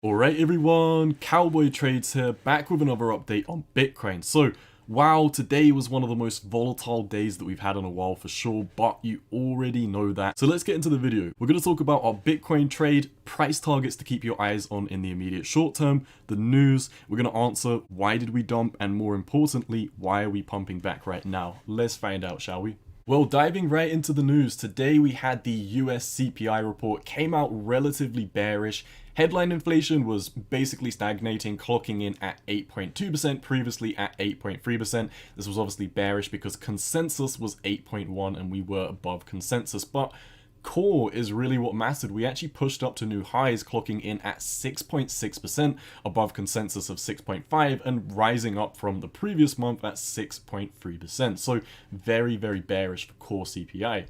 Alright everyone, Cowboy Trades here, back with another update on Bitcoin. So, wow, today was one of the most volatile days that we've had in a while for sure, but you already know that. So let's get into the video. We're going to talk about our Bitcoin trade, price targets to keep your eyes on in the immediate short term, the news, we're going to answer why did we dump, and more importantly, why are we pumping back right now? Let's find out, shall we? Well, diving right into the news, today we had the US CPI report, came out relatively bearish. Headline inflation was basically stagnating, clocking in at 8.2%, previously at 8.3%. This was obviously bearish because consensus was 8.1 and we were above consensus, but core is really what mattered. We actually pushed up to new highs, clocking in at 6.6% above consensus of 6.5 and rising up from the previous month at 6.3%. So very, very bearish for core CPI.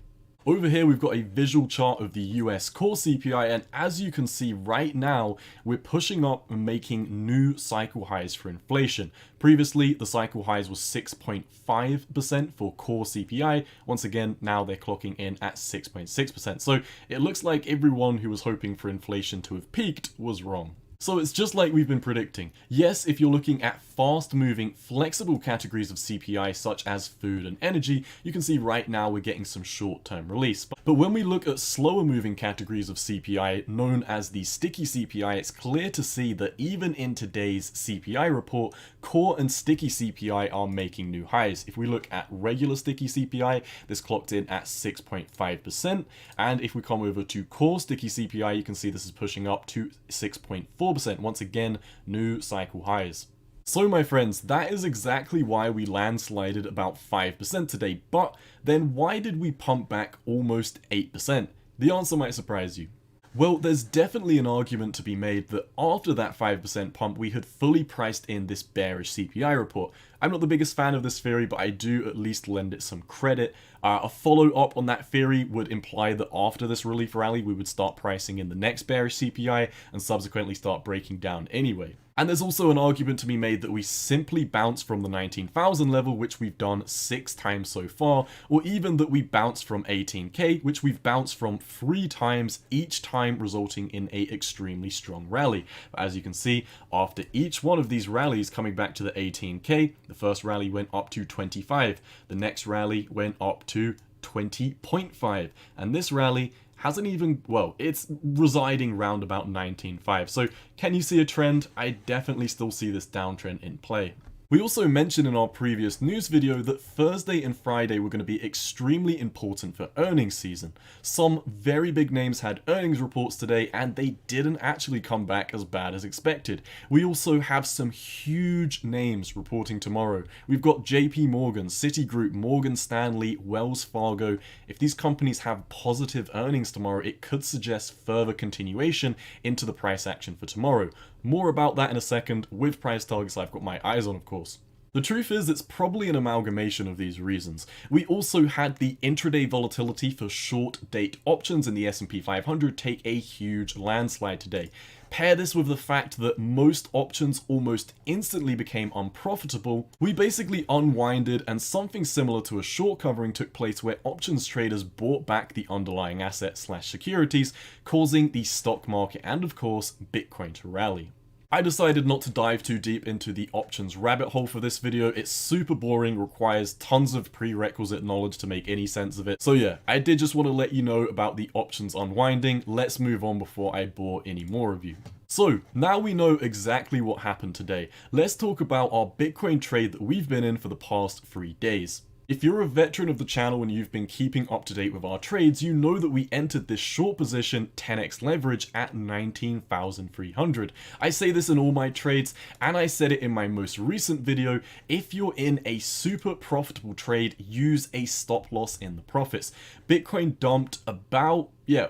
Over here, we've got a visual chart of the US core CPI, and as you can see right now, we're pushing up and making new cycle highs for inflation. Previously, the cycle highs was 6.5% for core CPI. Once again, now they're clocking in at 6.6%. So it looks like everyone who was hoping for inflation to have peaked was wrong. So it's just like we've been predicting. Yes, if you're looking at fast-moving, flexible categories of CPI such as food and energy, you can see right now we're getting some short-term release. But when we look at slower-moving categories of CPI, known as the sticky CPI, it's clear to see that even in today's CPI report, core and sticky CPI are making new highs. If we look at regular sticky CPI, this clocked in at 6.5%, and if we come over to core sticky CPI, you can see this is pushing up to 6.4%. Once again, new cycle highs. So my friends, that is exactly why we landslided about 5% today, but then why did we pump back almost 8%? The answer might surprise you. Well, there's definitely an argument to be made that after that 5% pump, we had fully priced in this bearish CPI report. I'm not the biggest fan of this theory, but I do at least lend it some credit. A follow-up on that theory would imply that after this relief rally, we would start pricing in the next bearish CPI and subsequently start breaking down anyway. And there's also an argument to be made that we simply bounce from the 19,000 level, which we've done 6 times so far, or even that we bounce from 18k, which we've bounced from 3 times, each time resulting in a extremely strong rally. But as you can see, after each one of these rallies coming back to the 18k, the first rally went up to 25, the next rally went up to 20.5, and this rally hasn't even, well, it's residing round about 19.5. So can you see a trend? I definitely still see this downtrend in play. We also mentioned in our previous news video that Thursday and Friday were going to be extremely important for earnings season. Some very big names had earnings reports today and they didn't actually come back as bad as expected. We also have some huge names reporting tomorrow. We've got JP Morgan, Citigroup, Morgan Stanley, Wells Fargo. If these companies have positive earnings tomorrow, it could suggest further continuation into the price action for tomorrow. More about that in a second, with price targets I've got my eyes on, of course. The truth is, it's probably an amalgamation of these reasons. We also had the intraday volatility for short date options in the S&P 500 take a huge landslide today. Pair this with the fact that most options almost instantly became unprofitable. We basically unwinded, and something similar to a short covering took place where options traders bought back the underlying asset/securities, causing the stock market and of course Bitcoin to rally. I decided not to dive too deep into the options rabbit hole for this video. It's super boring, requires tons of prerequisite knowledge to make any sense of it. So yeah, I did just want to let you know about the options unwinding. Let's move on before I bore any more of you. So now we know exactly what happened today. Let's talk about our Bitcoin trade that we've been in for the past 3 days. If you're a veteran of the channel and you've been keeping up to date with our trades, you know that we entered this short position 10x leverage at 19,300. I say this in all my trades, and I said it in my most recent video. If you're in a super profitable trade, use a stop loss in the profits. Bitcoin dumped about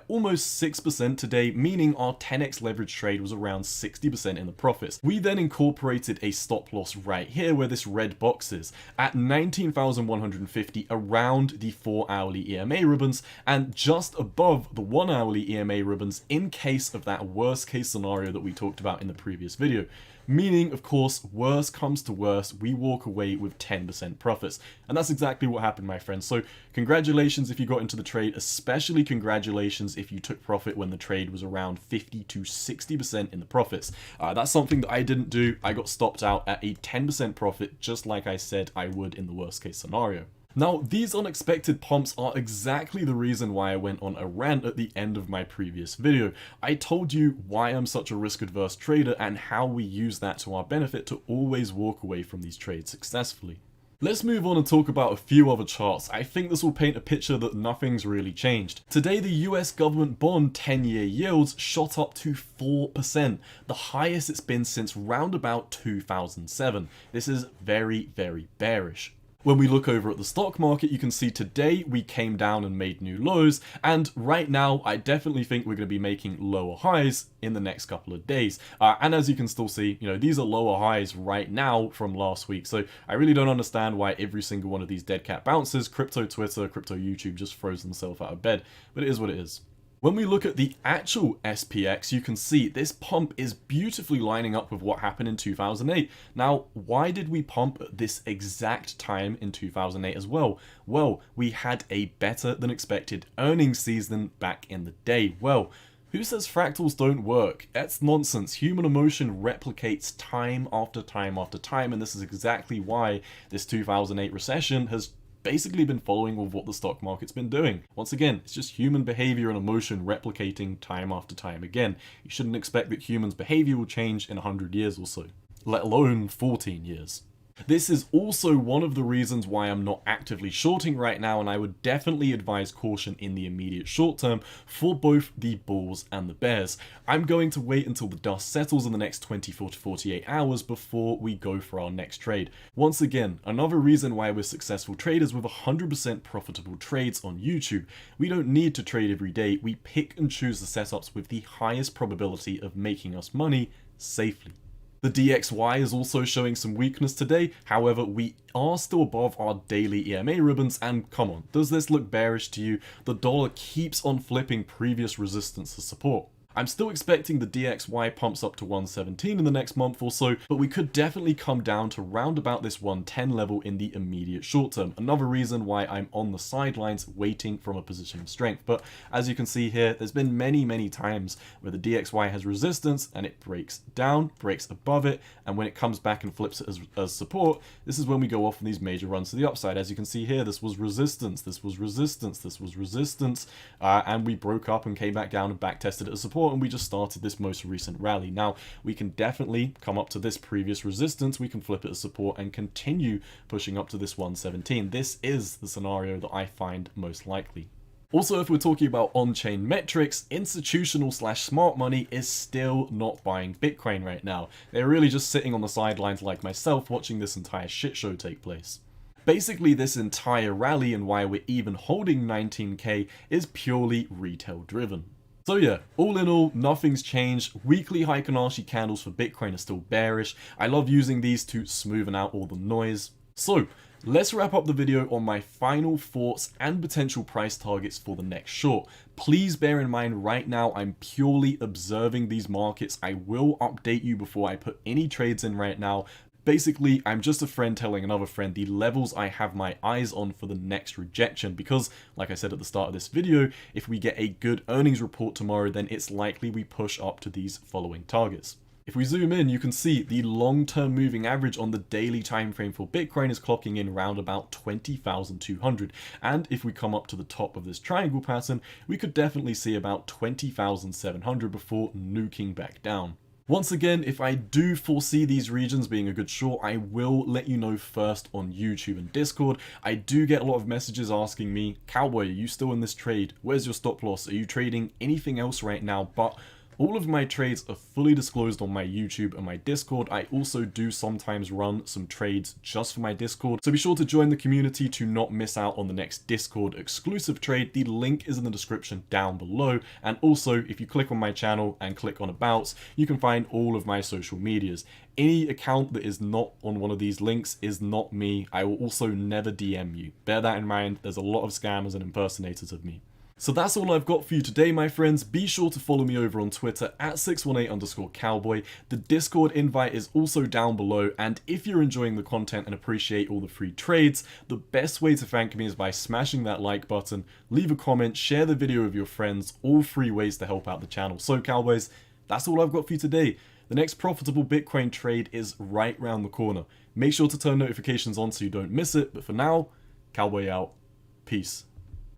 almost 6% today, meaning our 10x leverage trade was around 60% in the profits. We then incorporated a stop loss right here where this red box is at 19,150 around the 4-hourly EMA ribbons and just above the 1-hourly EMA ribbons in case of that worst case scenario that we talked about in the previous video. Meaning, of course, worse comes to worse, we walk away with 10% profits. And that's exactly what happened, my friends. So congratulations if you got into the trade, especially congratulations calculations if you took profit when the trade was around 50 to 60% in the profits. That's something that I didn't do. I got stopped out at a 10% profit, just like I said I would in the worst case scenario. Now, these unexpected pumps are exactly the reason why I went on a rant at the end of my previous video. I told you why I'm such a risk-adverse trader and how we use that to our benefit to always walk away from these trades successfully. Let's move on and talk about a few other charts. I think this will paint a picture that nothing's really changed. Today, the US government bond 10-year yields shot up to 4%, the highest it's been since round about 2007. This is very, very bearish. When we look over at the stock market, you can see today we came down and made new lows, and right now I definitely think we're going to be making lower highs in the next couple of days. And as you can still see, these are lower highs right now from last week, so I really don't understand why every single one of these dead cat bounces, crypto Twitter, crypto YouTube just throws themselves out of bed, but it is what it is. When we look at the actual SPX, you can see this pump is beautifully lining up with what happened in 2008. Now, why did we pump at this exact time in 2008 as well? Well, we had a better than expected earnings season back in the day. Well, who says fractals don't work? That's nonsense. Human emotion replicates time after time after time, and this is exactly why this 2008 recession has basically been following with what the stock market's been doing. Once again, it's just human behavior and emotion replicating time after time again. You shouldn't expect that humans' behavior will change in 100 years or so, let alone 14 years. This is also one of the reasons why I'm not actively shorting right now, and I would definitely advise caution in the immediate short term for both the bulls and the bears. I'm going to wait until the dust settles in the next 24 to 48 hours before we go for our next trade. Once again, another reason why we're successful traders with 100% profitable trades on YouTube. We don't need to trade every day. We pick and choose the setups with the highest probability of making us money safely. The DXY is also showing some weakness today, however we are still above our daily EMA ribbons, and come on, does this look bearish to you? The dollar keeps on flipping previous resistance to support. I'm still expecting the DXY pumps up to 117 in the next month or so, but we could definitely come down to round about this 110 level in the immediate short term. Another reason why I'm on the sidelines waiting from a position of strength. But as you can see here, there's been many times where the DXY has resistance and it breaks down, breaks above it, and when it comes back and flips it as support, this is when we go off on these major runs to the upside. As you can see here, this was resistance, this was resistance, this was resistance, and we broke up and came back down and back tested it as support, and we just started this most recent rally. Now, we can definitely come up to this previous resistance, we can flip it as support and continue pushing up to this 117. This is the scenario that I find most likely. Also, if we're talking about on-chain metrics, institutional/smart money is still not buying Bitcoin right now. They're really just sitting on the sidelines like myself watching this entire shit show take place. Basically, this entire rally and why we're even holding 19k is purely retail driven. So yeah, all in all, nothing's changed. Weekly Fibonacci candles for Bitcoin are still bearish. I love using these to smoothen out all the noise. So let's wrap up the video on my final thoughts and potential price targets for the next short. Please bear in mind right now I'm purely observing these markets. I will update you before I put any trades in right now. Basically, I'm just a friend telling another friend the levels I have my eyes on for the next rejection, because, like I said at the start of this video, if we get a good earnings report tomorrow, then it's likely we push up to these following targets. If we zoom in, you can see the long-term moving average on the daily time frame for Bitcoin is clocking in around about 20,200. And if we come up to the top of this triangle pattern, we could definitely see about 20,700 before nuking back down. Once again, if I do foresee these regions being a good short, I will let you know first on YouTube and Discord. I do get a lot of messages asking me, Cowboy, are you still in this trade? Where's your stop loss? Are you trading anything else right now? But all of my trades are fully disclosed on my YouTube and my Discord. I also do sometimes run some trades just for my Discord, so be sure to join the community to not miss out on the next Discord exclusive trade. The link is in the description down below, and also if you click on my channel and click on Abouts, you can find all of my social medias. Any account that is not on one of these links is not me. I will also never DM you. Bear that in mind, there's a lot of scammers and impersonators of me. So that's all I've got for you today, my friends. Be sure to follow me over on Twitter at 618_cowboy. The Discord invite is also down below, and if you're enjoying the content and appreciate all the free trades, the best way to thank me is by smashing that like button, leave a comment, share the video with your friends, all free ways to help out the channel. So cowboys, that's all I've got for you today. The next profitable Bitcoin trade is right round the corner. Make sure to turn notifications on so you don't miss it, but for now, cowboy out. Peace.